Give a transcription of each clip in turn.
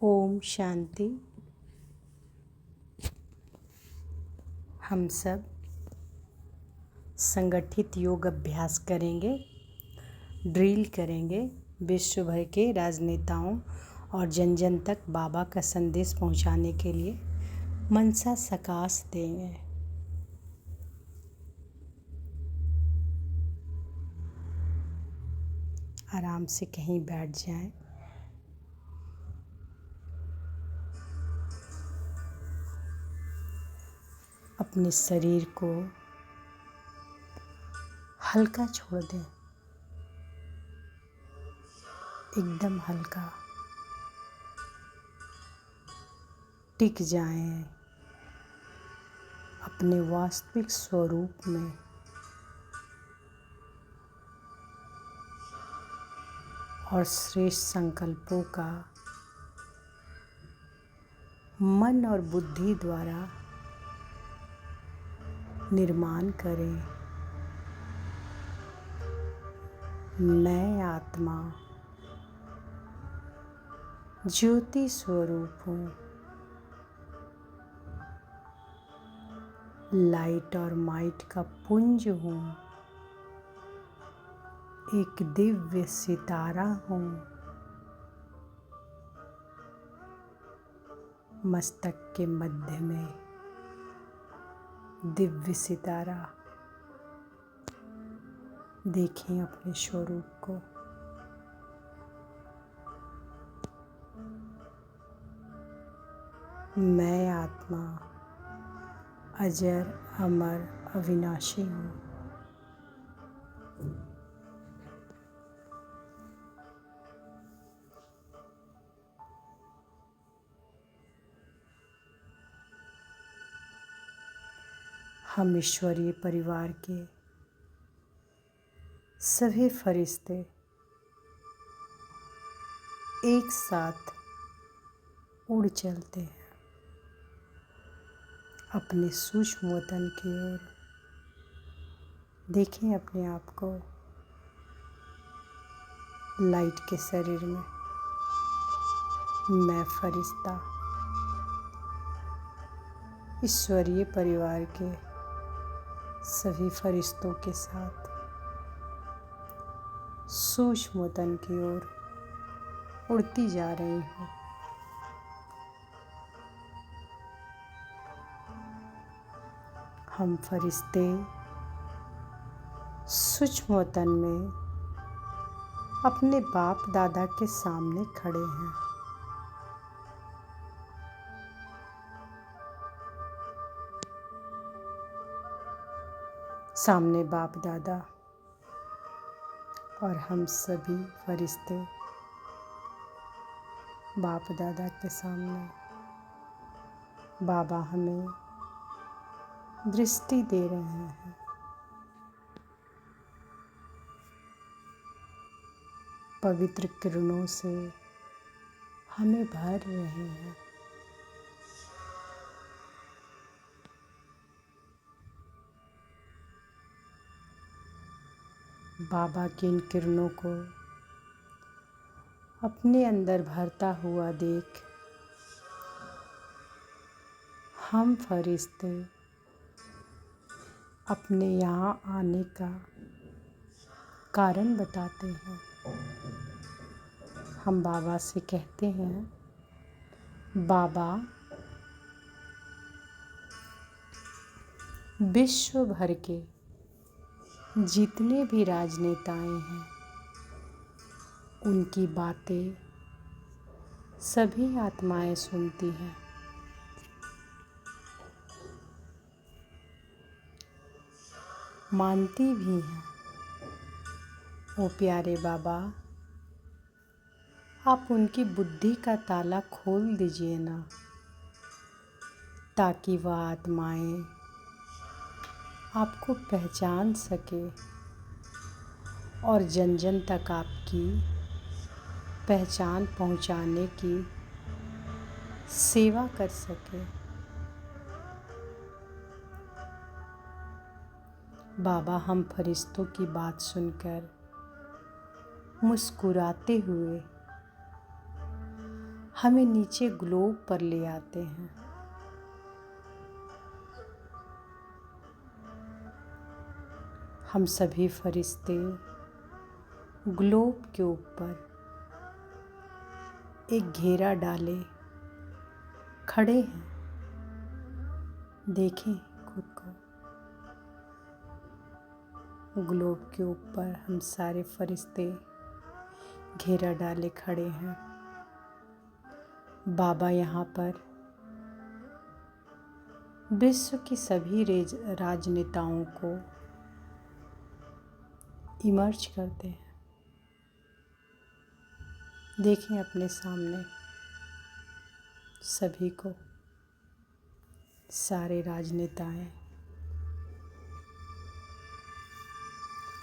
ओम शांति। हम सब संगठित योग अभ्यास करेंगे, ड्रिल करेंगे। विश्व भर के राजनेताओं और जन जन तक बाबा का संदेश पहुंचाने के लिए मनसा सकाश देंगे। आराम से कहीं बैठ जाएं। अपने शरीर को हल्का छोड़ दें, एकदम हल्का। टिक जाएं अपने वास्तविक स्वरूप में। और श्रेष्ठ संकल्पों का मन और बुद्धि द्वारा निर्माण करें। मैं आत्मा ज्योति स्वरूप हूँ। लाइट और माइट का पुंज हूँ। एक दिव्य सितारा हूँ। मस्तक के मध्य में दिव्य सितारा। देखें अपने स्वरूप को। मैं आत्मा अजर अमर अविनाशी हूँ। हम ईश्वरीय परिवार के सभी फरिश्ते एक साथ उड़ चलते हैं अपने सूक्ष्म वतन की ओर। देखें अपने आप को लाइट के शरीर में। मैं फरिश्ता ईश्वरीय परिवार के सभी फरिश्तों के साथ सूक्ष्म वतन की ओर उड़ती जा रही हूँ। हम फरिश्ते सूक्ष्म वतन में अपने बाप दादा के सामने खड़े हैं। सामने बाप दादा और हम सभी फरिश्ते बाप दादा के सामने। बाबा हमें दृष्टि दे रहे हैं। पवित्र किरणों से हमें भर रहे हैं। बाबा की इन किरणों को अपने अंदर भरता हुआ देख हम फरिश्ते अपने यहाँ आने का कारण बताते हैं। हम बाबा से कहते हैं, बाबा विश्व भर के जितने भी राजनेताएं हैं उनकी बातें सभी आत्माएं सुनती हैं। मानती भी हैं। ओ प्यारे बाबा, आप उनकी बुद्धि का ताला खोल दीजिए ना, ताकि वह आत्माएं आपको पहचान सके और जन जन तक आपकी पहचान पहुंचाने की सेवा कर सके। बाबा, हम फरिश्तों की बात सुनकर मुस्कुराते हुए हमें नीचे ग्लोब पर ले आते हैं। हम सभी फरिश्ते ग्लोब के ऊपर एक घेरा डाले खड़े हैं। देखें खुद को। ग्लोब के ऊपर हम सारे फरिश्ते घेरा डाले खड़े हैं। बाबा यहाँ पर विश्व की सभी राजनेताओं को इमर्ज करते हैं। देखें अपने सामने सभी को, सारे राजनेताएं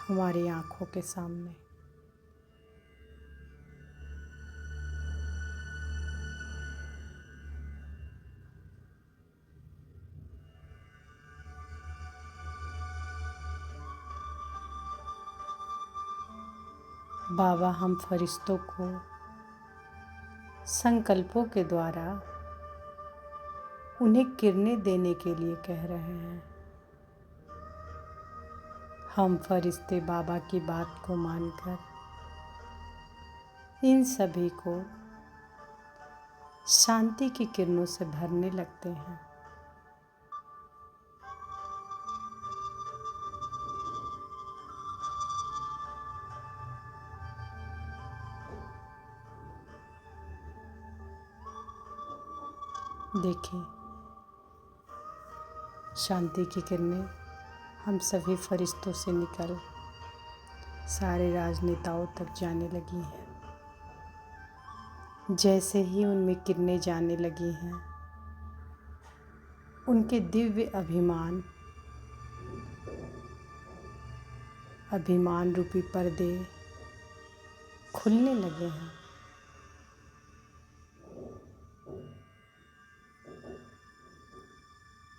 हमारी आँखों के सामने। बाबा हम फरिश्तों को संकल्पों के द्वारा उन्हें किरणें देने के लिए कह रहे हैं। हम फरिश्ते बाबा की बात को मानकर इन सभी को शांति की किरणों से भरने लगते हैं। देखें, शांति की किरणें हम सभी फरिश्तों से निकल सारे राजनेताओं तक जाने लगी हैं। जैसे ही उनमें किरणें जाने लगी हैं, उनके दिव्य अभिमान रूपी पर्दे खुलने लगे हैं।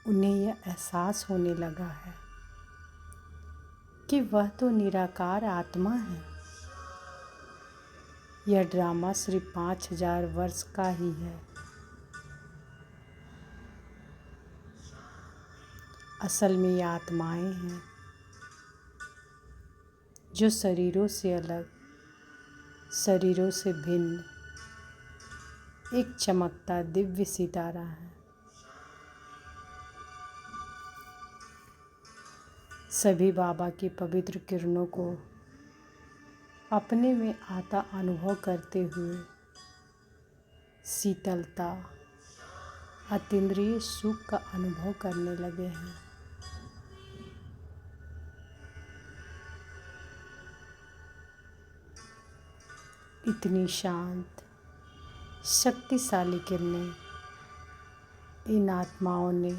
उन्हें यह एहसास होने लगा है कि वह तो निराकार आत्मा है। यह ड्रामा सिर्फ 5000 वर्ष का ही है। असल में ये आत्माएं हैं जो शरीरों से अलग, शरीरों से भिन्न एक चमकता दिव्य सितारा है। सभी बाबा की पवित्र किरणों को अपने में आता अनुभव करते हुए शीतलता, अतीन्द्रिय सुख का अनुभव करने लगे हैं। इतनी शांत, शक्तिशाली किरणें इन आत्माओं ने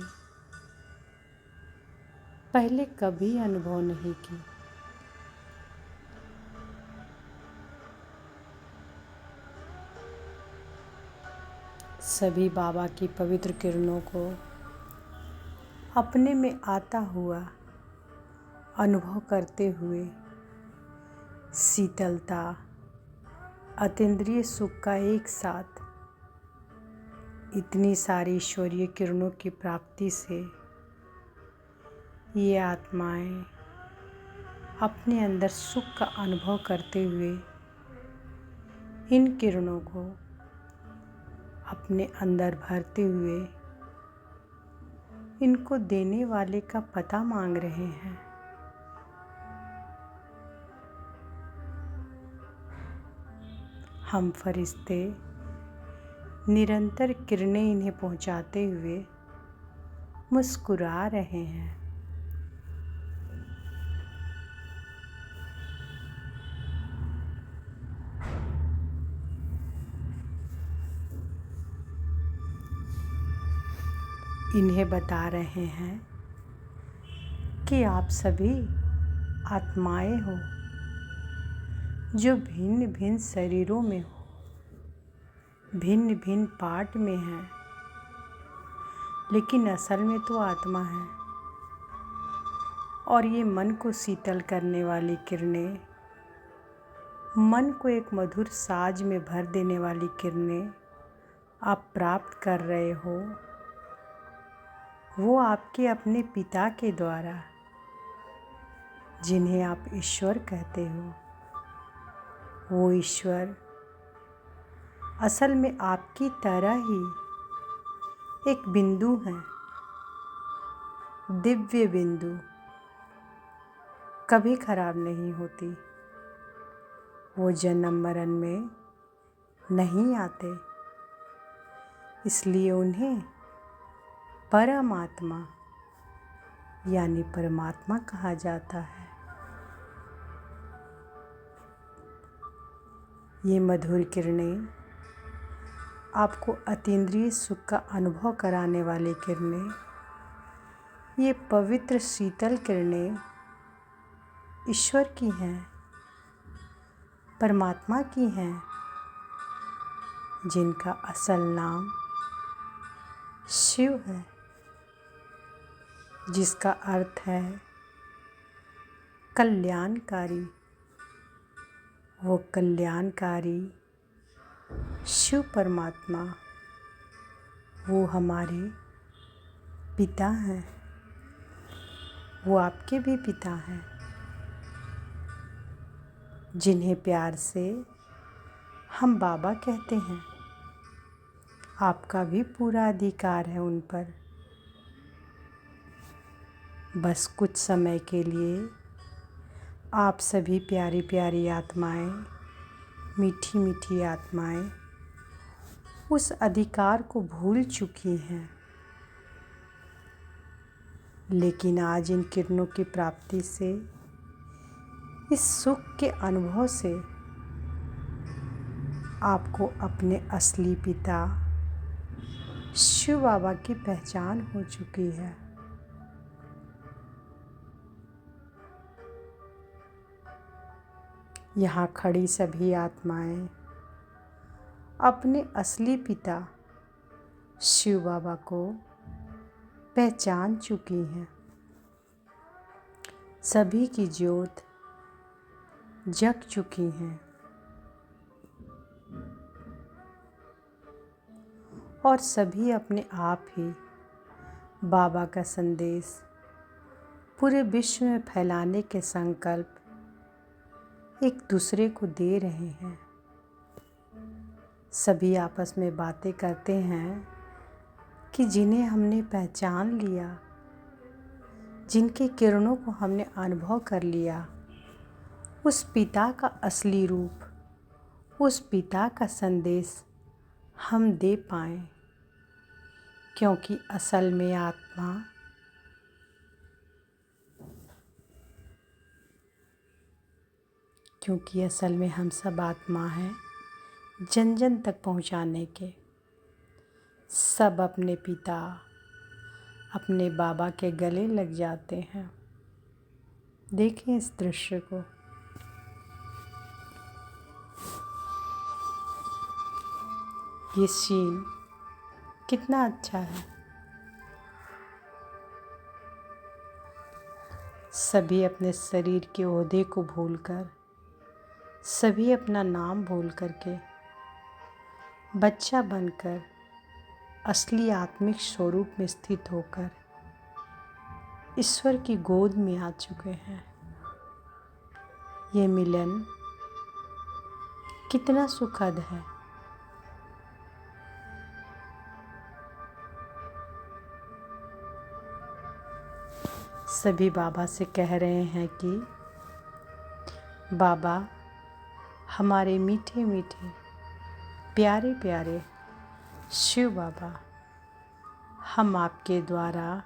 पहले कभी अनुभव नहीं की। सभी बाबा की पवित्र किरणों को अपने में आता हुआ अनुभव करते हुए शीतलता, अतीन्द्रिय सुख का एक साथ इतनी सारी ईश्वरीय किरणों की प्राप्ति से ये आत्माएं अपने अंदर सुख का अनुभव करते हुए इन किरणों को अपने अंदर भरते हुए इनको देने वाले का पता मांग रहे हैं। हम फरिश्ते निरंतर किरणें इन्हें पहुंचाते हुए मुस्कुरा रहे हैं। इन्हें बता रहे हैं कि आप सभी आत्माएं हो जो भिन्न भिन्न शरीरों में हो, भिन्न भिन्न पार्ट में हैं, लेकिन असल में तो आत्मा है। और ये मन को शीतल करने वाली किरणें, मन को एक मधुर साज में भर देने वाली किरणें आप प्राप्त कर रहे हो वो आपके अपने पिता के द्वारा, जिन्हें आप ईश्वर कहते हो। वो ईश्वर असल में आपकी तरह ही एक बिंदु है, दिव्य बिंदु, कभी खराब नहीं होती। वो जन्म मरण में नहीं आते, इसलिए उन्हें परमात्मा यानी परमात्मा कहा जाता है। ये मधुर किरणें, आपको अतीन्द्रिय सुख का अनुभव कराने वाली किरणें, ये पवित्र शीतल किरणें ईश्वर की हैं, परमात्मा की हैं, जिनका असल नाम शिव है, जिसका अर्थ है कल्याणकारी। वो कल्याणकारी शिव परमात्मा, वो हमारे पिता हैं, वो आपके भी पिता हैं, जिन्हें प्यार से हम बाबा कहते हैं। आपका भी पूरा अधिकार है उन पर। बस कुछ समय के लिए आप सभी प्यारी प्यारी आत्माएं, मीठी मीठी आत्माएं उस अधिकार को भूल चुकी हैं, लेकिन आज इन किरणों की प्राप्ति से, इस सुख के अनुभव से आपको अपने असली पिता शिव बाबा की पहचान हो चुकी है। यहाँ खड़ी सभी आत्माएं अपने असली पिता शिव बाबा को पहचान चुकी हैं। सभी की ज्योत जग चुकी हैं और सभी अपने आप ही बाबा का संदेश पूरे विश्व में फैलाने के संकल्प एक दूसरे को दे रहे हैं। सभी आपस में बातें करते हैं कि जिन्हें हमने पहचान लिया, जिनकी किरणों को हमने अनुभव कर लिया, उस पिता का असली रूप, उस पिता का संदेश हम दे पाएं, क्योंकि असल में हम सब आत्मा हैं जन जन तक पहुंचाने के। सब अपने पिता, अपने बाबा के गले लग जाते हैं। देखें इस दृश्य को। ये सीन कितना अच्छा है। सभी अपने शरीर के ओहदे को भूलकर, सभी अपना नाम भूल करके बच्चा बनकर असली आत्मिक स्वरूप में स्थित होकर ईश्वर की गोद में आ चुके हैं। ये मिलन कितना सुखद है। सभी बाबा से कह रहे हैं कि बाबा, हमारे मीठे मीठे प्यारे प्यारे शिव बाबा, हम आपके द्वारा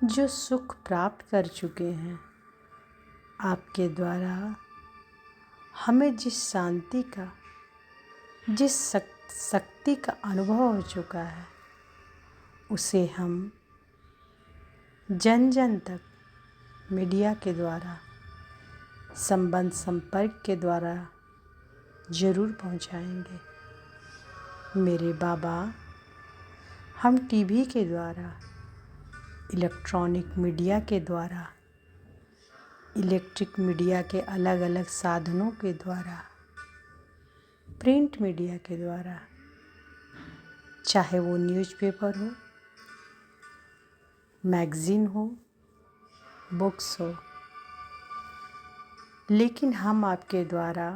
जो सुख प्राप्त कर चुके हैं, आपके द्वारा हमें जिस शांति का, जिस शक्ति का अनुभव हो चुका है, उसे हम जन जन तक मीडिया के द्वारा, संबंध संपर्क के द्वारा ज़रूर पहुंचाएंगे। मेरे बाबा, हम टीवी के द्वारा, इलेक्ट्रॉनिक मीडिया के द्वारा, इलेक्ट्रिक मीडिया के अलग अलग साधनों के द्वारा, प्रिंट मीडिया के द्वारा चाहे वो न्यूज़पेपर हो, मैगज़ीन हो, बुक्स हो, लेकिन हम आपके द्वारा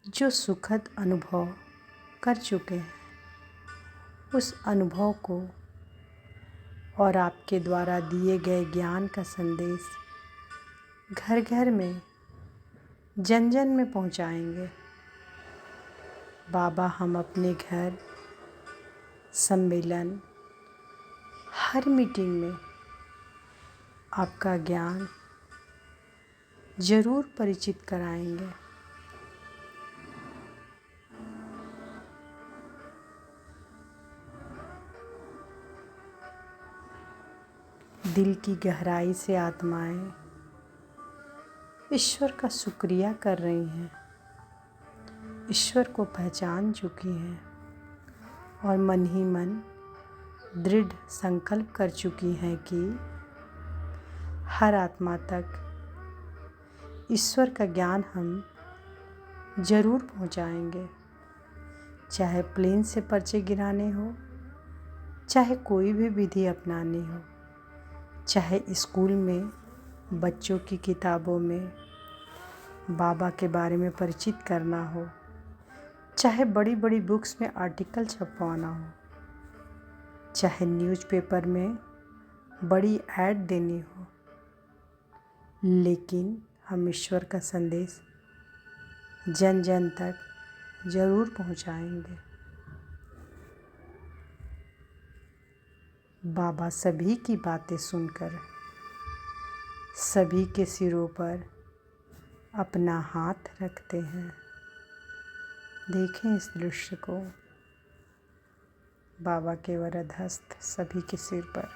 जो सुखद अनुभव कर चुके हैं उस अनुभव को और आपके द्वारा दिए गए ज्ञान का संदेश घर घर में, जन जन में पहुंचाएंगे। बाबा, हम अपने घर, सम्मेलन, हर मीटिंग में आपका ज्ञान ज़रूर परिचित कराएंगे। दिल की गहराई से आत्माएं ईश्वर का शुक्रिया कर रही हैं, ईश्वर को पहचान चुकी हैं और मन ही मन दृढ़ संकल्प कर चुकी हैं कि हर आत्मा तक ईश्वर का ज्ञान हम ज़रूर पहुंचाएंगे। चाहे प्लेन से पर्चे गिराने हो, चाहे कोई भी विधि अपनानी हो, चाहे स्कूल में बच्चों की किताबों में बाबा के बारे में परिचित करना हो, चाहे बड़ी बड़ी बुक्स में आर्टिकल छपवाना हो, चाहे न्यूज़पेपर में बड़ी ऐड देनी हो, लेकिन हम ईश्वर का संदेश जन जन तक ज़रूर पहुंचाएंगे। बाबा सभी की बातें सुनकर सभी के सिरों पर अपना हाथ रखते हैं। देखें इस दृश्य को, बाबा के वरद हस्त सभी के सिर पर,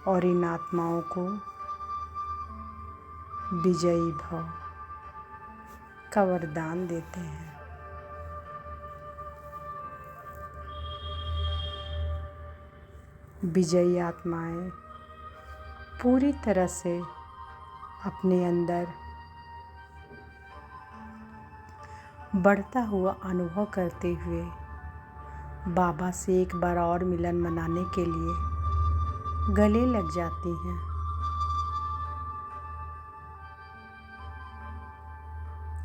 और इन आत्माओं को विजयी भाव का वरदान देते हैं। विजयी आत्माएं पूरी तरह से अपने अंदर बढ़ता हुआ अनुभव करते हुए बाबा से एक बार और मिलन मनाने के लिए गले लग जाती हैं।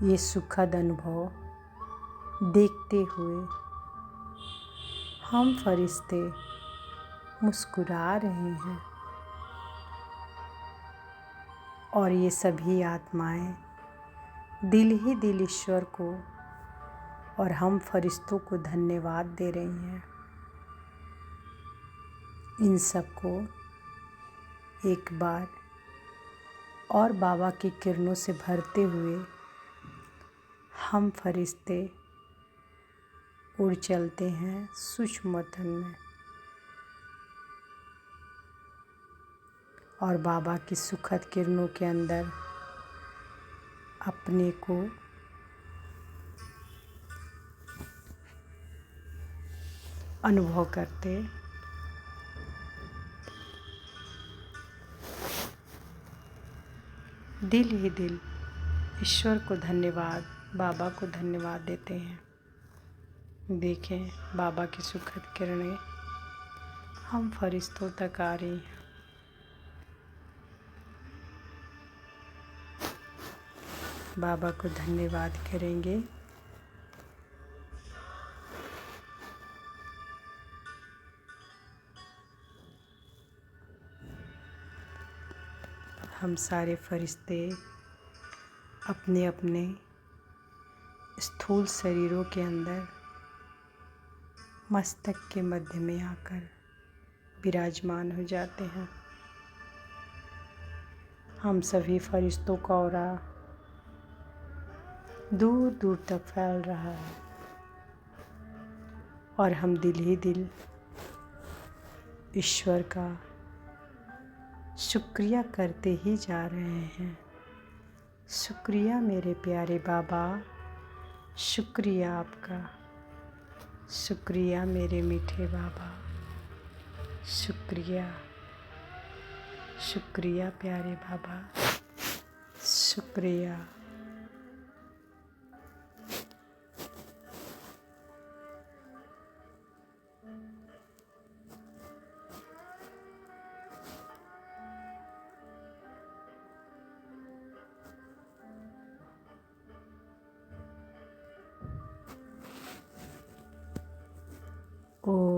ये सुखद अनुभव देखते हुए हम फरिश्ते मुस्कुरा रहे हैं और ये सभी आत्माएं दिल ही दिल ईश्वर को और हम फरिश्तों को धन्यवाद दे रही हैं। इन सबको एक बार और बाबा की किरणों से भरते हुए हम फरिश्ते उड़ चलते हैं सूक्ष्म वतन में और बाबा की सुखद किरणों के अंदर अपने को अनुभव करते दिल ही दिल ईश्वर को धन्यवाद, बाबा को धन्यवाद देते हैं। देखें बाबा की सुखद किरणें हम फरिश्तों तक आ रही हैं। बाबा को धन्यवाद करेंगे। हम सारे फरिश्ते अपने अपने स्थूल शरीरों के अंदर मस्तक के मध्य में आकर विराजमान हो जाते हैं। हम सभी फरिश्तों का ऑरा दूर दूर तक फैल रहा है और हम दिल ही दिल ईश्वर का शुक्रिया करते ही जा रहे हैं। शुक्रिया मेरे प्यारे बाबा, शुक्रिया आपका, शुक्रिया मेरे मीठे बाबा, शुक्रिया, शुक्रिया प्यारे बाबा, शुक्रिया। ओम।